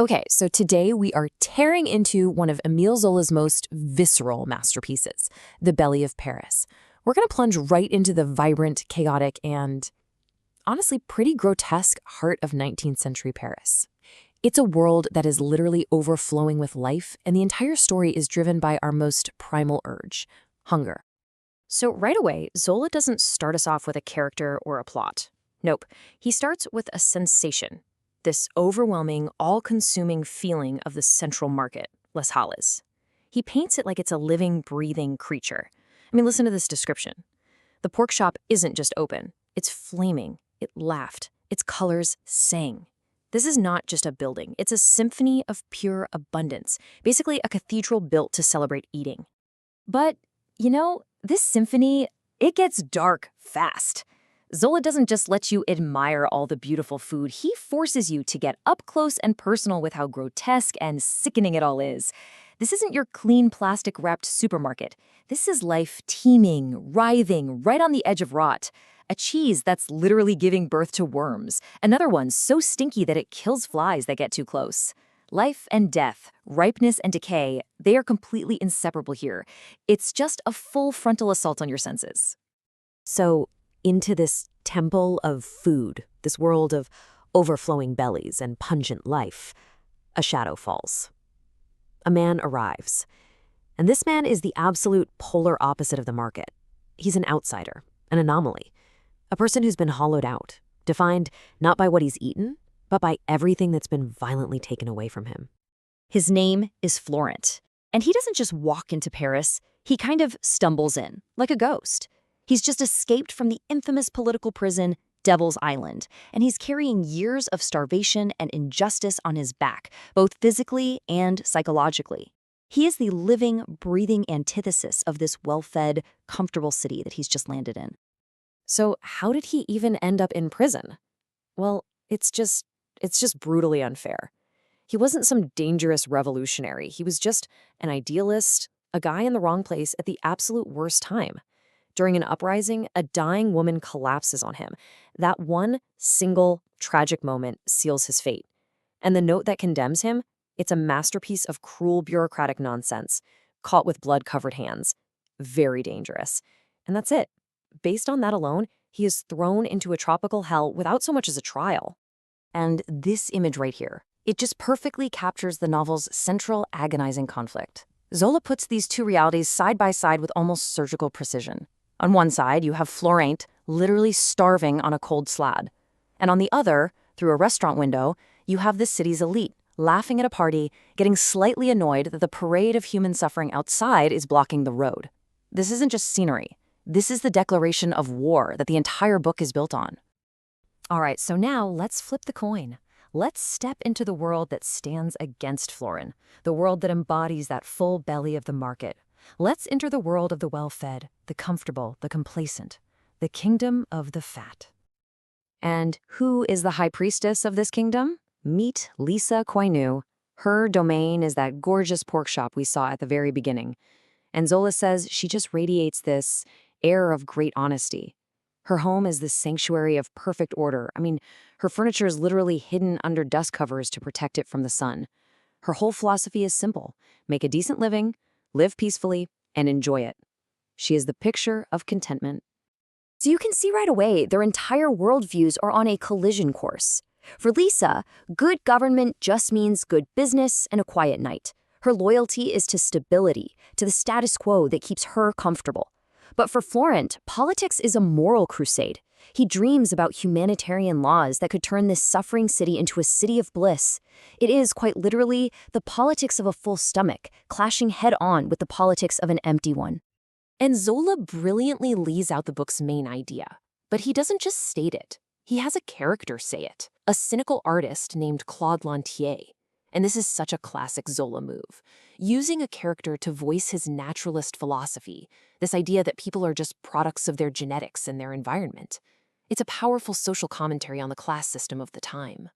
Okay, so today we are tearing into one of Émile Zola's most visceral masterpieces, The Belly of Paris. We're going to plunge right into the vibrant, chaotic, and honestly pretty grotesque heart of 19th century Paris. It's a world that is literally overflowing with life, and the entire story is driven by our most primal urge, hunger. So right away, Zola doesn't start us off with a character or a plot. Nope, he starts with a sensation. This overwhelming, all-consuming feeling of the central market, Les Halles. He paints it like it's a living, breathing creature. I mean, listen to this description. The pork shop isn't just open. It's flaming. It laughed. Its colors sang. This is not just a building. It's a symphony of pure abundance, basically a cathedral built to celebrate eating. But, this symphony, it gets dark fast. Zola doesn't just let you admire all the beautiful food, he forces you to get up close and personal with how grotesque and sickening it all is. This isn't your clean plastic-wrapped supermarket. This is life teeming, writhing, right on the edge of rot. A cheese that's literally giving birth to worms. Another one so stinky that it kills flies that get too close. Life and death, ripeness and decay, they are completely inseparable here. It's just a full frontal assault on your senses. So, into this temple of food, this world of overflowing bellies and pungent life, a shadow falls. A man arrives. And this man is the absolute polar opposite of the market. He's an outsider, an anomaly, a person who's been hollowed out, defined not by what he's eaten, but by everything that's been violently taken away from him. His name is Florent, and he doesn't just walk into Paris, he kind of stumbles in, like a ghost. He's just escaped from the infamous political prison, Devil's Island, and he's carrying years of starvation and injustice on his back, both physically and psychologically. He is the living, breathing antithesis of this well-fed, comfortable city that he's just landed in. So how did he even end up in prison? Well, it's just brutally unfair. He wasn't some dangerous revolutionary. He was just an idealist, a guy in the wrong place at the absolute worst time. During an uprising, a dying woman collapses on him. That one single tragic moment seals his fate. And the note that condemns him, it's a masterpiece of cruel bureaucratic nonsense, caught with blood-covered hands. Very dangerous. And that's it. Based on that alone, he is thrown into a tropical hell without so much as a trial. And this image right here, it just perfectly captures the novel's central agonizing conflict. Zola puts these two realities side by side with almost surgical precision. On one side, you have Florent literally starving on a cold slab. And on the other, through a restaurant window, you have the city's elite, laughing at a party, getting slightly annoyed that the parade of human suffering outside is blocking the road. This isn't just scenery. This is the declaration of war that the entire book is built on. All right, so now let's flip the coin. Let's step into the world that stands against Florent, the world that embodies that full belly of the market. Let's enter the world of the well-fed, the comfortable, the complacent, the kingdom of the fat. And who is the high priestess of this kingdom? Meet Lisa Coinou. Her domain is that gorgeous pork shop we saw at the very beginning. And Zola says she just radiates this air of great honesty. Her home is this sanctuary of perfect order. I mean, her furniture is literally hidden under dust covers to protect it from the sun. Her whole philosophy is simple: make a decent living, live peacefully, and enjoy it. She is the picture of contentment. So you can see right away their entire worldviews are on a collision course. For Lisa, good government just means good business and a quiet night. Her loyalty is to stability, to the status quo that keeps her comfortable. But for Florent, politics is a moral crusade. He dreams about humanitarian laws that could turn this suffering city into a city of bliss. It is, quite literally, the politics of a full stomach, clashing head-on with the politics of an empty one. And Zola brilliantly lays out the book's main idea. But he doesn't just state it. He has a character say it, a cynical artist named Claude Lantier. And this is such a classic Zola move, using a character to voice his naturalist philosophy, this idea that people are just products of their genetics and their environment. It's a powerful social commentary on the class system of the time.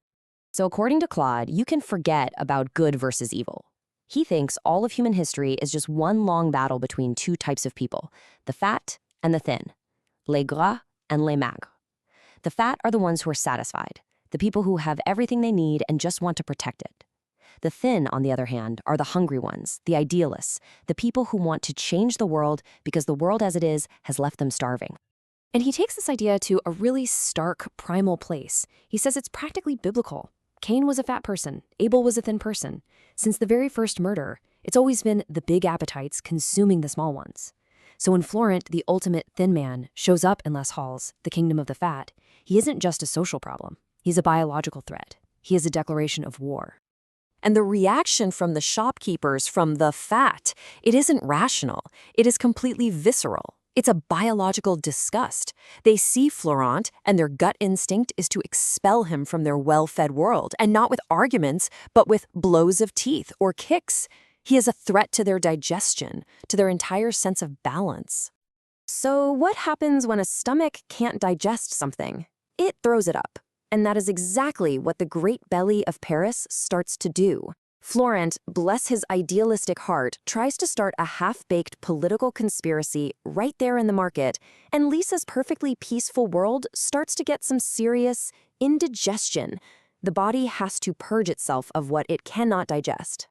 So according to Claude, you can forget about good versus evil. He thinks all of human history is just one long battle between two types of people, the fat and the thin, les gras and les maigres. The fat are the ones who are satisfied, the people who have everything they need and just want to protect it. The thin, on the other hand, are the hungry ones, the idealists, the people who want to change the world because the world as it is has left them starving. And he takes this idea to a really stark, primal place. He says it's practically biblical. Cain was a fat person. Abel was a thin person. Since the very first murder, it's always been the big appetites consuming the small ones. So when Florent, the ultimate thin man, shows up in Les Halles, the kingdom of the fat, he isn't just a social problem. He's a biological threat. He is a declaration of war. And the reaction from the shopkeepers from the fat, it isn't rational. It is completely visceral. It's a biological disgust. They see Florent, and their gut instinct is to expel him from their well-fed world, and not with arguments, but with blows of teeth or kicks. He is a threat to their digestion, to their entire sense of balance. So what happens when a stomach can't digest something? It throws it up. And that is exactly what the great belly of Paris starts to do. Florent, bless his idealistic heart, tries to start a half-baked political conspiracy right there in the market, and Lisa's perfectly peaceful world starts to get some serious indigestion. The body has to purge itself of what it cannot digest.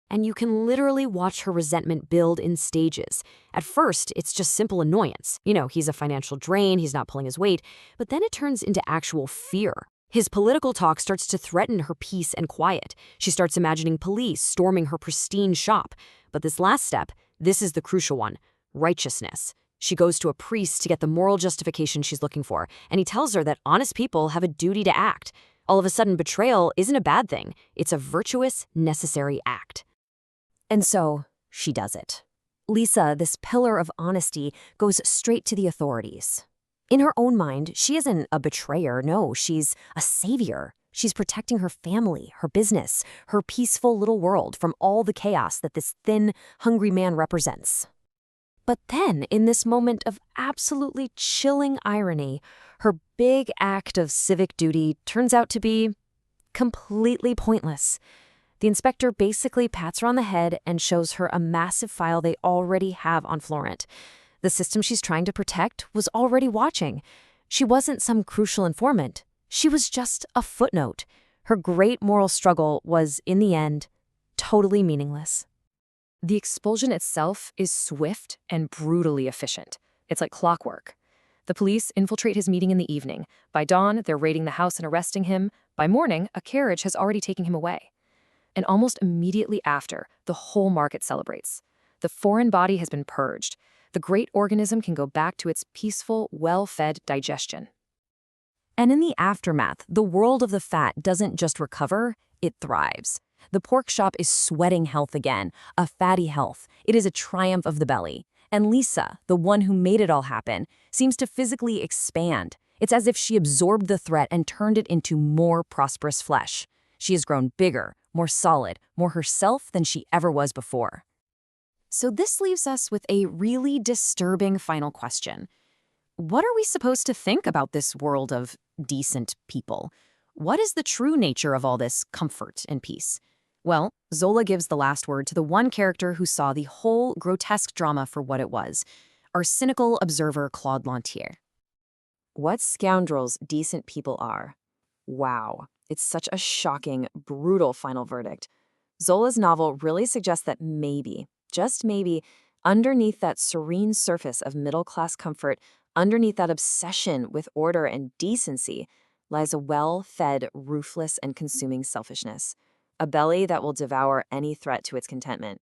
And you can literally watch her resentment build in stages. At first, it's just simple annoyance. He's a financial drain, he's not pulling his weight, but then it turns into actual fear. His political talk starts to threaten her peace and quiet. She starts imagining police storming her pristine shop. But this last step, this is the crucial one: righteousness. She goes to a priest to get the moral justification she's looking for, and he tells her that honest people have a duty to act. All of a sudden, betrayal isn't a bad thing. It's a virtuous, necessary act. And so, she does it. Lisa, this pillar of honesty, goes straight to the authorities. In her own mind, she isn't a betrayer, no, she's a savior. She's protecting her family, her business, her peaceful little world from all the chaos that this thin, hungry man represents. But then, in this moment of absolutely chilling irony, her big act of civic duty turns out to be completely pointless. The inspector basically pats her on the head and shows her a massive file they already have on Florent. The system she's trying to protect was already watching. She wasn't some crucial informant. She was just a footnote. Her great moral struggle was, in the end, totally meaningless. The expulsion itself is swift and brutally efficient. It's like clockwork. The police infiltrate his meeting in the evening. By dawn, they're raiding the house and arresting him. By morning, a carriage has already taken him away. And almost immediately after, the whole market celebrates. The foreign body has been purged. The great organism can go back to its peaceful, well-fed digestion. And in the aftermath, the world of the fat doesn't just recover, it thrives. The pork shop is sweating health again, a fatty health. It is a triumph of the belly. And Lisa, the one who made it all happen, seems to physically expand. It's as if she absorbed the threat and turned it into more prosperous flesh. She has grown bigger, more solid, more herself than she ever was before. So this leaves us with a really disturbing final question. What are we supposed to think about this world of decent people? What is the true nature of all this comfort and peace? Well, Zola gives the last word to the one character who saw the whole grotesque drama for what it was, our cynical observer Claude Lantier. What scoundrels decent people are. Wow, it's such a shocking, brutal final verdict. Zola's novel really suggests that maybe, just maybe, underneath that serene surface of middle-class comfort, underneath that obsession with order and decency, lies a well-fed, ruthless, and consuming selfishness. A belly that will devour any threat to its contentment.